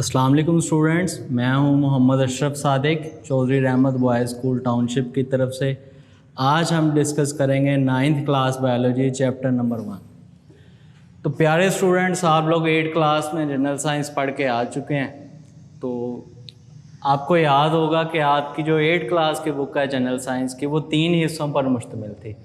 अस्सलाम वालेकुम स्टूडेंट्स, मैं हूं मोहम्मद अशरफ सादिक चौधरी रहमत बॉयज़ स्कूल टाउनशिप की तरफ से। आज हम डिस्कस करेंगे 9th class biology chapter number 1। तो प्यारे स्टूडेंट्स, आप लोग 8th क्लास में जनरल साइंस पढ़ के आ चुके हैं। तो आपको याद होगा कि आपकी जो 8th क्लास की बुक है जनरल साइंस की, वो 3 हिस्सों पर मुश्तमिल थी।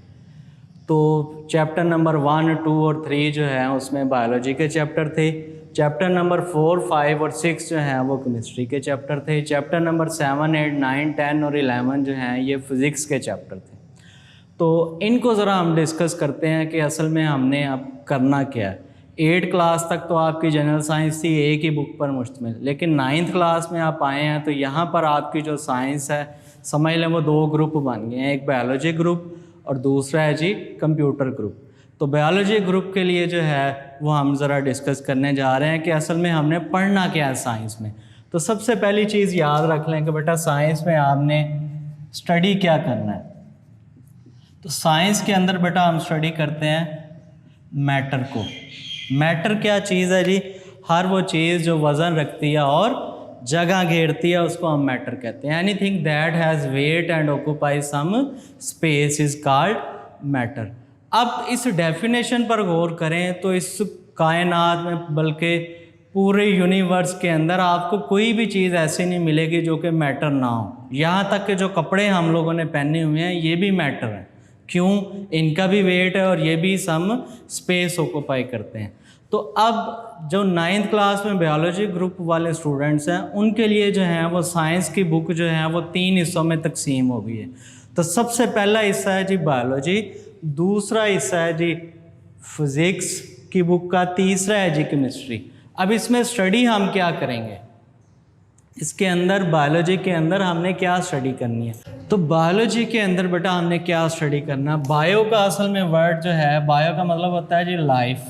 तो चैप्टर नंबर 1, 2 और 3 जो है उसमें बायोलॉजी के चैप्टर थे। चैप्टर नंबर 4, 5 और 6 जो हैं वो केमिस्ट्री के चैप्टर थे। चैप्टर नंबर 7, 8, 9, 10 और 11 जो हैं ये फिज़िक्स के चैप्टर थे। तो इनको ज़रा हम डिस्कस करते हैं कि असल में हमने अब करना क्या है। 8 क्लास तक तो आपकी जनरल साइंस थी एक ही बुक पर मुश्तमिल, लेकिन 9th क्लास में आप आए हैं तो यहाँ पर आपकी जो साइंस है समझ लें वो 2 ग्रुप बन गए हैं, एक बायोलॉजी ग्रुप और दूसरा है जी कंप्यूटर ग्रुप। तो बायोलॉजी ग्रुप के लिए जो है वो हम ज़रा डिस्कस करने जा रहे हैं कि असल में हमने पढ़ना क्या है साइंस में। तो सबसे पहली चीज़ याद रख लें कि बेटा साइंस में आपने स्टडी क्या करना है। तो साइंस के अंदर बेटा हम स्टडी करते हैं मैटर को। मैटर क्या चीज़ है जी? हर वो चीज़ जो वज़न रखती है और जगह घेरती है उसको हम मैटर कहते हैं। Anything that has weight and occupy some space is called matter. अब इस डेफिनेशन पर गौर करें तो इस कायनात में, बल्कि पूरे यूनिवर्स के अंदर आपको कोई भी चीज़ ऐसी नहीं मिलेगी जो कि मैटर ना हो। यहाँ तक कि जो कपड़े हम लोगों ने पहने हुए हैं ये भी मैटर हैं। क्यों? इनका भी वेट है और ये भी सम स्पेस ऑक्यूपाई करते हैं। तो अब जो 9th क्लास में बायोलॉजी ग्रुप वाले स्टूडेंट्स हैं उनके लिए जो है वो साइंस की बुक जो है वो 3 हिस्सों में तकसीम हो गई है। तो सबसे पहला हिस्सा है जी बायोलॉजी, दूसरा हिस्सा है जी फिज़िक्स की बुक का, तीसरा है जी केमिस्ट्री। अब इसमें स्टडी हम क्या करेंगे, इसके अंदर बायोलॉजी के अंदर हमने क्या स्टडी करनी है। तो बायोलॉजी के अंदर बेटा हमने क्या स्टडी करना। बायो का असल में वर्ड जो है, बायो का मतलब होता है जी लाइफ,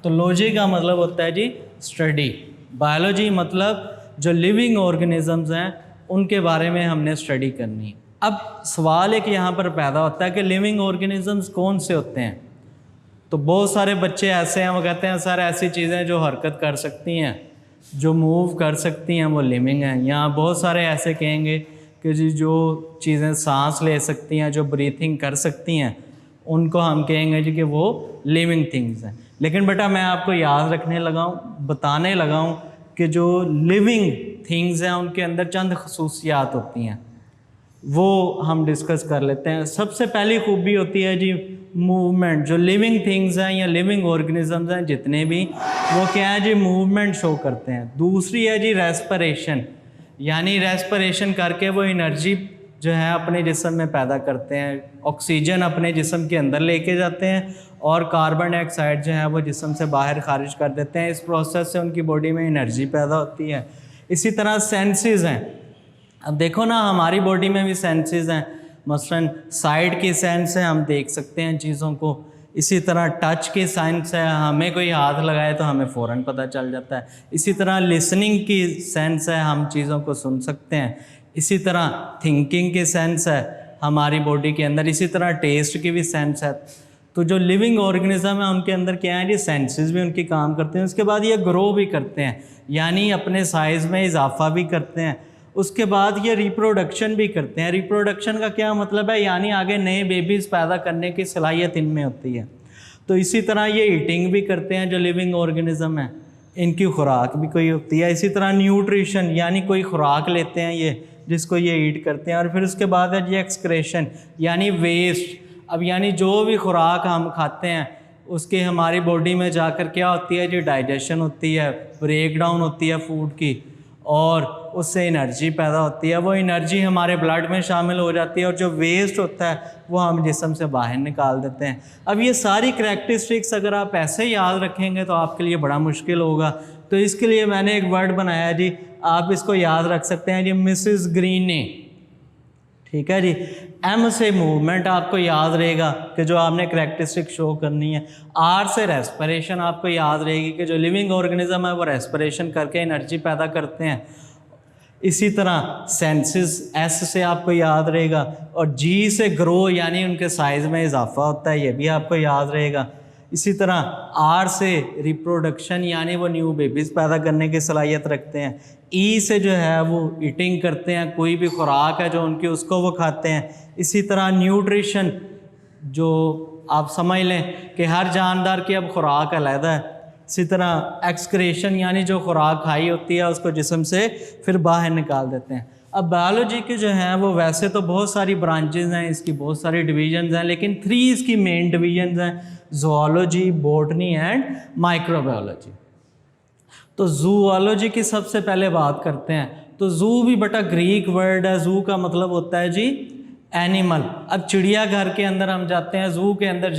तो लॉजी का मतलब होता है जी स्टडी। बायोलॉजी मतलब जो लिविंग ऑर्गेनिजम्स हैं उनके बारे में हमने स्टडी करनी है। अब सवाल एक यहाँ पर पैदा होता है कि लिविंग ऑर्गेनिजम्स कौन से होते हैं। तो बहुत सारे बच्चे ऐसे हैं वो कहते हैं सर ऐसी चीज़ें जो हरकत कर सकती हैं, जो मूव कर सकती हैं वो लिविंग हैं। यहाँ बहुत सारे ऐसे कहेंगे कि जी जो चीज़ें सांस ले सकती हैं, जो ब्रीथिंग कर सकती हैं, उनको हम कहेंगे जी कि वो लिविंग थिंग्स हैं। लेकिन बेटा मैं आपको याद रखने लगा हूँ, बताने लगा हूँ कि जो लिविंग थिंग्स हैं उनके अंदर चंद खसूसियात होती हैं, वो हम डिस्कस कर लेते हैं। सबसे पहली खूबी होती है जी मूवमेंट। जो लिविंग थिंग्स हैं या लिविंग ऑर्गेनिजम्स हैं जितने भी, वो क्या है जी मूवमेंट शो करते हैं। दूसरी है जी रेस्पिरेशन, यानी रेस्पिरेशन करके वो एनर्जी जो है अपने जिस्म में पैदा करते हैं, ऑक्सीजन अपने जिस्म के अंदर लेके जाते हैं और कार्बन डाइऑक्साइड जो है वो जिस्म से बाहर खारिज कर देते हैं। इस प्रोसेस से उनकी बॉडी में एनर्जी पैदा होती है। इसी तरह सेंसेस हैं। अब देखो ना हमारी बॉडी में भी सेंसेस हैं, मसलन साइड की सेंस है, हम देख सकते हैं चीज़ों को। इसी तरह टच की सेंस है, हमें कोई हाथ लगाए तो हमें फ़ौरन पता चल जाता है। इसी तरह लिसनिंग की सेंस है, हम चीज़ों को सुन सकते हैं। इसी तरह थिंकिंग की सेंस है हमारी बॉडी के अंदर। इसी तरह टेस्ट की भी सेंस है। तो जो लिविंग ऑर्गेनिज्म है उनके अंदर क्या है, ये सेंसेस भी उनकी काम करते हैं। उसके बाद ये ग्रो भी करते हैं, यानी अपने साइज़ में इजाफा भी करते हैं। उसके बाद ये रिप्रोडक्शन भी करते हैं। रिप्रोडक्शन का क्या मतलब है, यानी आगे नए बेबीज़ पैदा करने की सलाहियत इनमें होती है। तो इसी तरह ये ईटिंग भी करते हैं। जो लिविंग ऑर्गेनिज्म है इनकी खुराक भी कोई होती है। इसी तरह न्यूट्रिशन, यानी कोई खुराक लेते हैं ये जिसको ये ईट करते हैं। और फिर उसके बाद है जी एक्सक्रेशन, यानी वेस्ट। अब यानी जो भी खुराक हम खाते हैं उसके हमारी बॉडी में जाकर क्या होती है जी डाइजेशन होती है, ब्रेक डाउन होती है फूड की, और उससे एनर्जी पैदा होती है। वो एनर्जी हमारे ब्लड में शामिल हो जाती है और जो वेस्ट होता है वो हम जिस्म से बाहर निकाल देते हैं। अब ये सारी करैक्टरिस्टिक्स अगर आप ऐसे याद रखेंगे तो आपके लिए बड़ा मुश्किल होगा। तो इसके लिए मैंने एक वर्ड बनाया जी, आप इसको याद रख सकते हैं जी, मिसेस ग्रीन ने। ठीक है जी, एम से मूवमेंट आपको याद रहेगा कि जो आपने करैक्टरिस्टिक शो करनी है। आर से रेस्पिरेशन आपको याद रहेगी कि जो लिविंग ऑर्गेनिज्म है वो रेस्पिरेशन करके एनर्जी पैदा करते हैं। इसी तरह सेंसेस, एस से आपको याद रहेगा। और जी से ग्रो, यानी उनके साइज़ में इजाफा होता है, ये भी आपको याद रहेगा। इसी तरह आर से रिप्रोडक्शन यानी वो न्यू बेबीज़ पैदा करने की सलाहियत रखते हैं। ई से जो है वो ईटिंग करते हैं, कोई भी खुराक है जो उनकी उसको वो खाते हैं। इसी तरह न्यूट्रिशन, जो आप समझ लें कि हर जानदार की अब खुराक अलहदा है। इसी तरह एक्सक्रेशन यानी जो खुराक खाई होती है उसको जिस्म से फिर बाहर निकाल देते हैं। अब बायोलॉजी के जो हैं वो वैसे तो बहुत सारी ब्रांचेज हैं, इसकी बहुत सारी डिवीजन्स हैं, लेकिन 3 इसकी मेन डिवीजन्स हैं, ज़ूलॉजी, बॉटनी एंड माइक्रोबायोलॉजी। तो ज़ूलॉजी की सबसे पहले बात करते हैं। तो ज़ू भी बटा ग्रीक वर्ड है, ज़ू का मतलब होता है जी एनिमल। अब चिड़ियाघर के अंदर हम जाते हैं, ज़ू के अंदर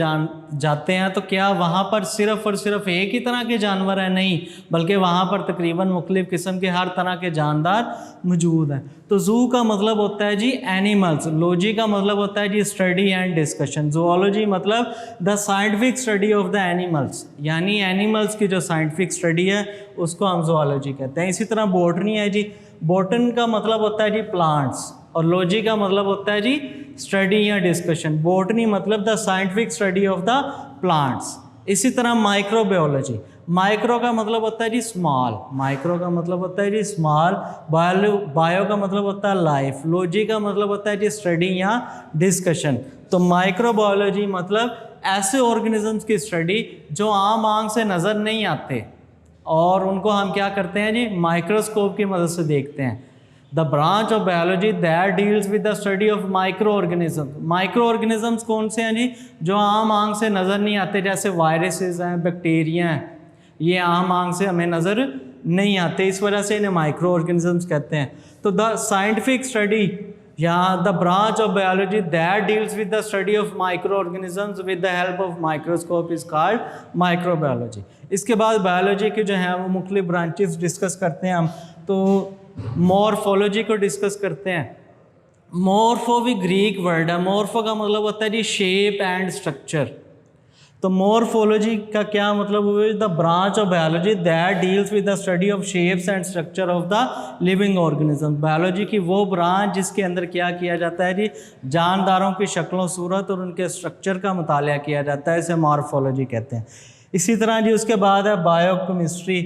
जाते हैं, तो क्या वहाँ पर सिर्फ़ और सिर्फ एक ही तरह के जानवर हैं? नहीं, बल्कि वहाँ पर तकरीबन मुख्तलिफ़ किस्म के हर तरह के जानदार मौजूद हैं। तो ज़ू का मतलब होता है जी एनिमल्स, लॉजी का मतलब होता है जी स्टडी एंड डिस्कशन, ज़ूलॉजी मतलब the scientific study of the animals, यानी एनिमल्स की जो साइंटिफिक स्टडी है उसको हम ज़ूलॉजी कहते हैं। इसी तरह बॉटनी है जी, बॉटन का मतलब होता है जी प्लांट्स, और लॉजी का मतलब होता है जी स्टडी या डिस्कशन। बॉटनी मतलब the scientific study of the plants. इसी तरह माइक्रोबायोलॉजी, माइक्रो का मतलब होता है जी स्मॉल, माइक्रो का मतलब होता है जी स्मॉल, बायो का मतलब होता है लाइफ, लॉजी का मतलब होता है जी स्टडी या डिस्कशन। तो माइक्रोबायोलॉजी मतलब ऐसे ऑर्गेनिजम्स की स्टडी जो आम आंख से नज़र नहीं आते और उनको हम क्या करते हैं जी माइक्रोस्कोप की मदद से देखते हैं। The branch of biology that deals with the study of micro organisms. Micro organisms कौन से हैं जी? जो आम आंख से नज़र नहीं आते, जैसे वायरसेस हैं, बैक्टीरिया हैं, ये आम आंख से हमें नज़र नहीं आते, इस वजह से इन्हें माइक्रो ऑर्गेनिजम्स कहते हैं। तो द साइंटिफिक स्टडी या the branch of biology that deals with the study of micro organisms with the help of microscope is called microbiology. इसके बाद बायोलॉजी के जो हैं वो मुख्तलिफ ब्रांचेस डिस्कस करते हैं हम। तो मॉर्फोलॉजी को डिस्कस करते हैं। मॉर्फो भी ग्रीक वर्ड है, मॉर्फो का मतलब होता है जी शेप एंड स्ट्रक्चर। तो मॉर्फोलॉजी का क्या मतलब हुआ? The branch of biology that deals with the study of shapes and structure of the living organism. Biology की वो ब्रांच जिसके अंदर क्या किया जाता है जी जानदारों की शक्लों सूरत और उनके स्ट्रक्चर का मुतालिया किया जाता है, इसे मॉर्फोलॉजी कहते हैं। इसी तरह जी उसके बाद है बायोकेमिस्ट्री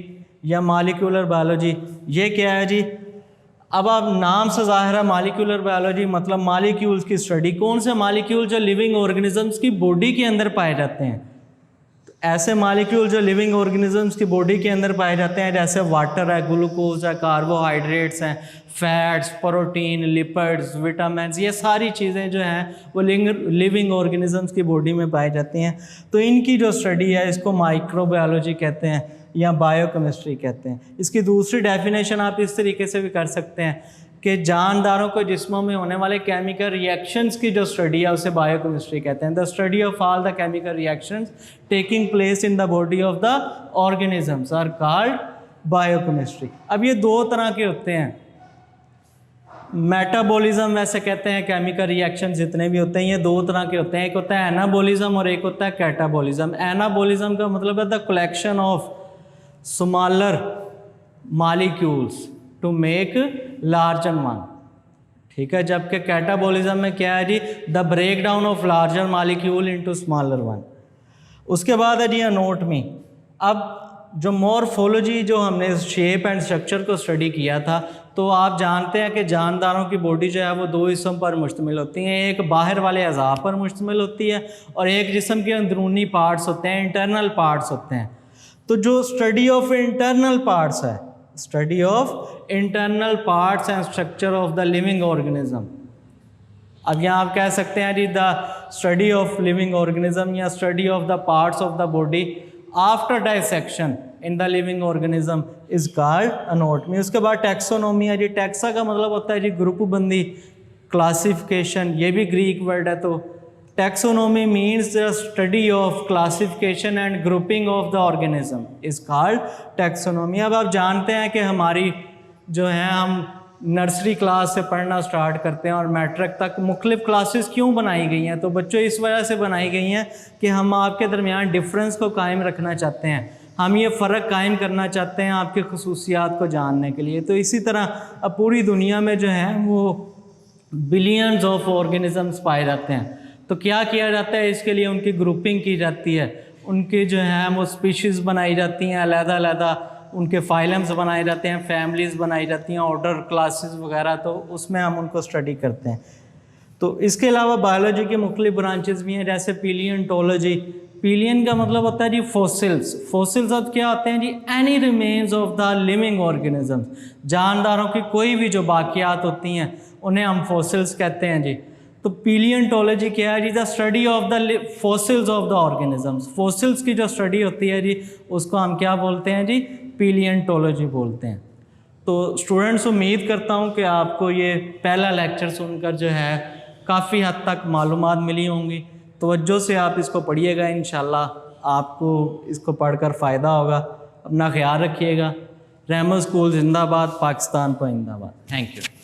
या मॉलिक्यूलर बायोलॉजी। ये क्या है जी? अब आप नाम से ज़ाहिर है मॉलिक्यूलर बायोलॉजी मतलब मॉलिक्यूल्स की स्टडी। कौन से मॉलिक्यूल जो लिविंग ऑर्गेनिजम्स की बॉडी के अंदर पाए जाते हैं? तो ऐसे मॉलिक्यूल जो लिविंग ऑर्गेनिजम्स की बॉडी के अंदर पाए जाते हैं जैसे वाटर है, ग्लूकोज है, कार्बोहाइड्रेट्स हैं, फैट्स, प्रोटीन, लिपिड्स, विटामिन, ये सारी चीज़ें जो हैं वो लिविंग ऑर्गेनिजम्स की बॉडी में पाई जाती हैं। तो इनकी जो स्टडी है इसको माइक्रोबायोलॉजी कहते हैं या बायोकेमिस्ट्री कहते हैं। इसकी दूसरी डेफिनेशन आप इस तरीके से भी कर सकते हैं कि जानदारों को जिस्मों में होने वाले केमिकल रिएक्शंस की जो स्टडी है उसे बायोकेमिस्ट्री कहते हैं। The study of all the chemical reactions taking place in the body of the organisms are called biochemistry. अब ये दो तरह के होते हैं। मेटाबॉलिज्म वैसे कहते हैं केमिकल रिएक्शन जितने भी होते हैं ये दो तरह के होते हैं, एक होता है एनाबॉलिज्म और एक होता है कैटाबॉलिज्म। एनाबॉलिज्म का मतलब है the collection of smaller molecules to make larger one, ठीक है। जबकि कैटाबॉलिज्म में क्या है जी? The break down of larger molecule into smaller one. उसके बाद है जी एनाटॉमी। अब जो मॉर्फोलॉजी जो हमने शेप एंड स्ट्रक्चर को स्टडी किया था, तो आप जानते हैं कि जानदारों की बॉडी जो है वो दो हिस्सों पर मुश्तमिल होती हैं, एक बाहर वाले अज़ा पर मुश्तमिल होती है और एक जिस्म के अंदरूनी पार्ट्स होते हैं, इंटरनल पार्ट्स होते हैं। तो जो स्टडी ऑफ इंटरनल पार्ट्स है, study of internal parts and structure of the living organism. अब यहाँ आप कह सकते हैं जी the study of living organism या study of the parts of the body after dissection in the living organism is called anatomy. उसके बाद टैक्सोनॉमी है जी। टैक्सा का मतलब होता है जी ग्रुप बंदी, क्लासिफिकेशन, ये भी ग्रीक वर्ड है। तो taxonomy means the study of classification and grouping of the organism is called taxonomy. अब आप जानते हैं कि हमारी जो है हम नर्सरी क्लास से पढ़ना स्टार्ट करते हैं और मैट्रिक तक मुख्तलिफ क्लासेस क्यों बनाई गई हैं? तो बच्चों इस वजह से बनाई गई हैं कि हम आपके दरमियान डिफरेंस को कायम रखना चाहते हैं, हम ये फ़र्क कायम करना चाहते हैं आपके खसूसियात को जानने के लिए। तो इसी तरह अब पूरी दुनिया में जो है वो बिलियंस ऑफ ऑर्गेनिजम्स पाए जाते हैं। तो क्या किया जाता है? इसके लिए उनकी ग्रुपिंग की जाती है उनके जो हैं वो स्पीशीज़ बनाई जाती हैं, अलग-अलग उनके फाइलम्स बनाए जाते हैं, फैमिलीज़ बनाई जाती हैं, ऑर्डर क्लासेस वगैरह, तो उसमें हम उनको स्टडी करते हैं। तो इसके अलावा बायोलॉजी के मुख्तलिफ ब्रांचेस भी हैं, जैसे पीलियंटोलॉजी। पीलियन का मतलब होता है जी फॉसिल्स। फॉसिल्स अब क्या होते हैं जी? Any remains of the living organisms, जानदारों की कोई भी जो बाकियात होती हैं उन्हें हम फॉसिल्स कहते हैं जी। तो पीलियंटोलॉजी क्या है जी? The study of the fossils of the organisms. Fossils की जो स्टडी होती है जी उसको हम क्या बोलते हैं जी? पीलियंटोलॉजी बोलते हैं। तो स्टूडेंट्स, उम्मीद करता हूँ कि आपको ये पहला लेक्चर सुनकर जो है काफ़ी हद तक मालूमात मिली होंगी। तवज्जो से आप इसको पढ़िएगा, इंशाल्लाह आपको इसको पढ़कर फ़ायदा होगा। अपना ख्याल रखिएगा। रहमत स्कूल जिंदाबाद, पाकिस्तान पाइंदाबाद। Thank you.